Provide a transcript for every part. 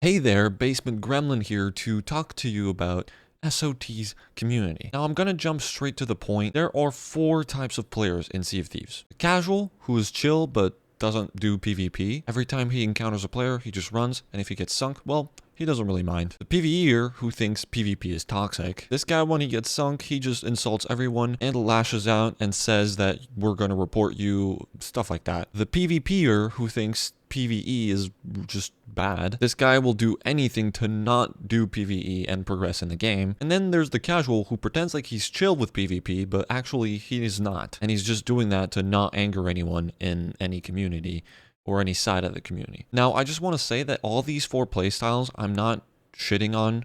Hey there, Basement Gremlin here to talk to you about SoT's community. Now I'm gonna jump straight to the point. There are 4 types of players in Sea of Thieves. The casual, who is chill but doesn't do PvP. Every time he encounters a player, he just runs, and if he gets sunk, well, he doesn't really mind. The PvEer, who thinks PvP is toxic. This guy, when he gets sunk, he just insults everyone and lashes out and says that we're gonna report you, stuff like that. The PvPer, who thinks PvE is just bad. This guy will do anything to not do PvE and progress in the game. And then there's the casual who pretends like he's chill with PvP, but actually he is not. And he's just doing that to not anger anyone in any community or any side of the community. Now, I just want to say that all these 4 playstyles I'm not shitting on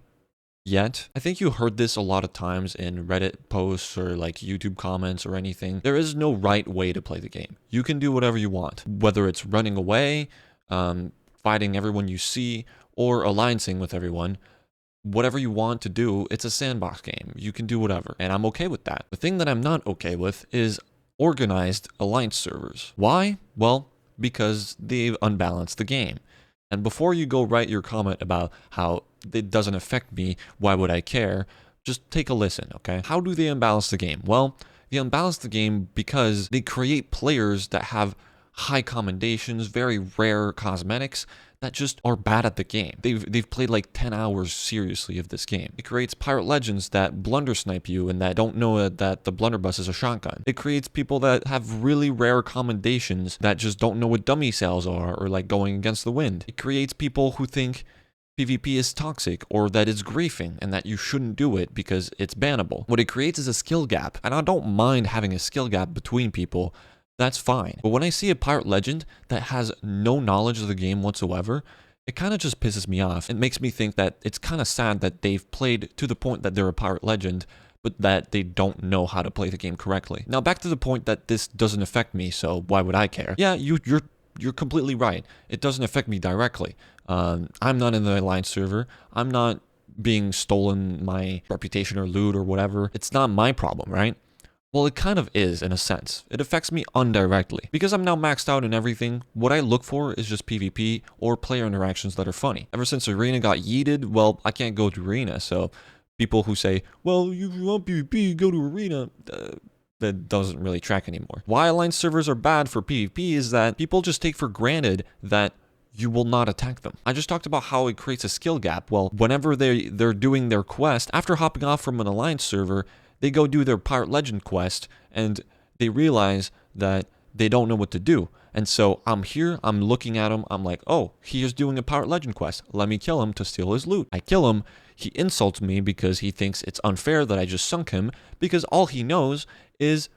yet. I think you heard this a lot of times in Reddit posts or like YouTube comments or anything. There is no right way to play the game. You can do whatever you want, whether it's running away, fighting everyone you see, or alliancing with everyone. Whatever you want to do, it's a sandbox game. You can do whatever, and I'm okay with that. The thing that I'm not okay with is organized alliance servers. Why? Well, because they've unbalanced the game. And before you go write your comment about how it doesn't affect me, why would I care? Just take a listen, okay? How do they unbalance the game? Well, they unbalance the game because they create players that have high commendations, very rare cosmetics that just are bad at the game. They've played like 10 hours seriously of this game. It creates pirate legends that blunder snipe you and that don't know that the blunderbuss is a shotgun. It creates people that have really rare commendations that just don't know what dummy cells are or like going against the wind. It creates people who think PvP is toxic or that it's griefing and that you shouldn't do it because it's bannable. What it creates is a skill gap, and I don't mind having a skill gap between people. That's fine. But when I see a pirate legend that has no knowledge of the game whatsoever, it kind of just pisses me off. It makes me think that it's kind of sad that they've played to the point that they're a pirate legend, but that they don't know how to play the game correctly. Now back to the point that this doesn't affect me, so why would I care? Yeah, you're completely right. It doesn't affect me directly. I'm not in the alliance server. I'm not being stolen my reputation or loot or whatever. It's not my problem, right? Well, it kind of is, in a sense. It affects me indirectly. Because I'm now maxed out in everything, what I look for is just PvP or player interactions that are funny. Ever since Arena got yeeted, well, I can't go to Arena, so people who say, well, you want PvP, go to Arena, that doesn't really track anymore. Why alliance servers are bad for PvP is that people just take for granted that you will not attack them. I just talked about how it creates a skill gap. Well, whenever they're doing their quest, after hopping off from an alliance server, they go do their pirate legend quest and they realize that they don't know what to do. And so I'm here, I'm looking at him, I'm like, oh, he is doing a pirate legend quest. Let me kill him to steal his loot. I kill him, he insults me because he thinks it's unfair that I just sunk him because all he knows is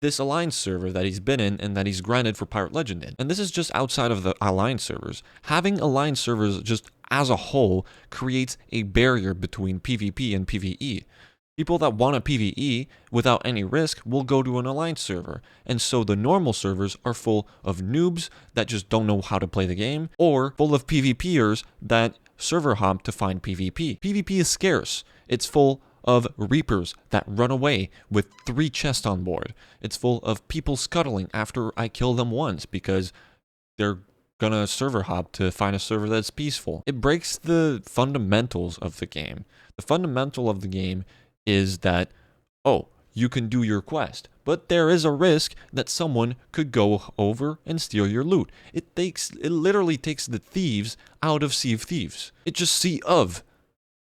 this alliance server that he's been in and that he's grinded for pirate legend in. And this is just outside of the alliance servers. Having alliance servers just as a whole creates a barrier between PvP and PvE. People that want a PvE without any risk will go to an alliance server. And so the normal servers are full of noobs that just don't know how to play the game, or full of PvPers that server hop to find PvP. PvP is scarce. It's full of reapers that run away with 3 chests on board. It's full of people scuttling after I kill them once because they're gonna server hop to find a server that's peaceful. It breaks the fundamentals of the game. The fundamental of the game is that, oh, you can do your quest, but there is a risk that someone could go over and steal your loot. It literally takes the thieves out of Sea of Thieves. It just Sea of,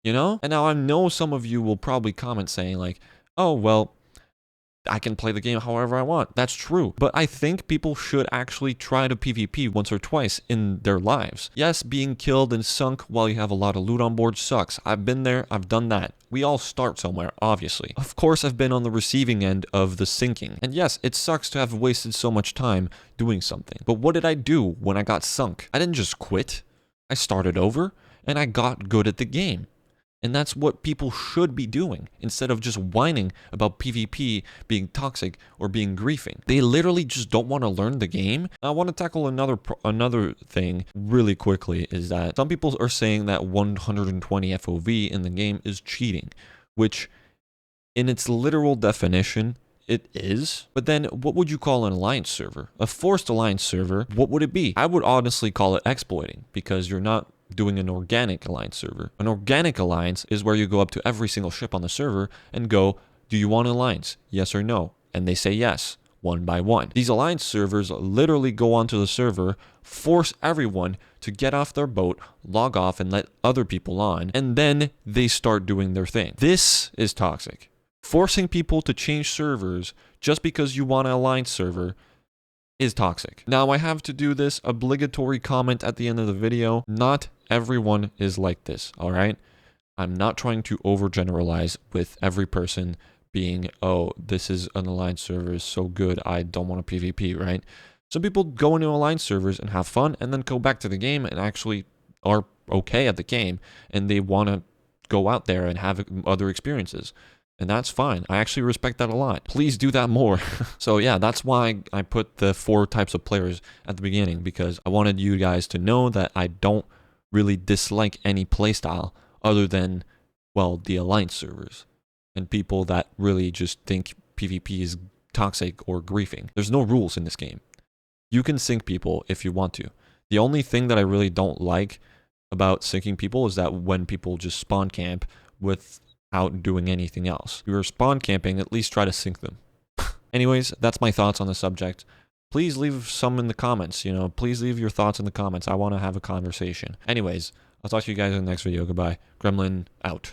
you know? And now I know some of you will probably comment saying like, oh, well, I can play the game however I want. That's true. But I think people should actually try to PvP once or twice in their lives. Yes, being killed and sunk while you have a lot of loot on board sucks. I've been there, I've done that. We all start somewhere, obviously. Of course, I've been on the receiving end of the sinking. And yes, it sucks to have wasted so much time doing something. But what did I do when I got sunk? I didn't just quit. I started over and I got good at the game. And that's what people should be doing instead of just whining about PvP being toxic or being griefing. They literally just don't want to learn the game. I want to tackle another thing really quickly is that some people are saying that 120 FOV in the game is cheating, which in its literal definition, it is. But then what would you call an alliance server? A forced alliance server, what would it be? I would honestly call it exploiting because you're not doing an organic alliance server. An organic alliance is where you go up to every single ship on the server and go, do you want an alliance? Yes or no? And they say yes, one by one. These alliance servers literally go onto the server, force everyone to get off their boat, log off, and let other people on, and then they start doing their thing. This is toxic. Forcing people to change servers just because you want an alliance server is toxic. Now, I have to do this obligatory comment at the end of the video. Not everyone is like this, all right? I'm not trying to overgeneralize with every person being, oh, this is an alliance server, is so good, I don't want to PvP, right? Some people go into alliance servers and have fun and then go back to the game and actually are okay at the game and they want to go out there and have other experiences. And that's fine. I actually respect that a lot. Please do that more. So yeah, that's why I put the 4 types of players at the beginning, because I wanted you guys to know that I don't really dislike any playstyle other than, well, the alliance servers and people that really just think PvP is toxic or griefing. There's no rules in this game. You can sync people if you want to. The only thing that I really don't like about syncing people is that when people just spawn camp without doing anything else. If you're spawn camping, at least try to sync them. Anyways, that's my thoughts on the subject. Please leave some in the comments, please leave your thoughts in the comments. I want to have a conversation. Anyways, I'll talk to you guys in the next video. Goodbye. Gremlin out.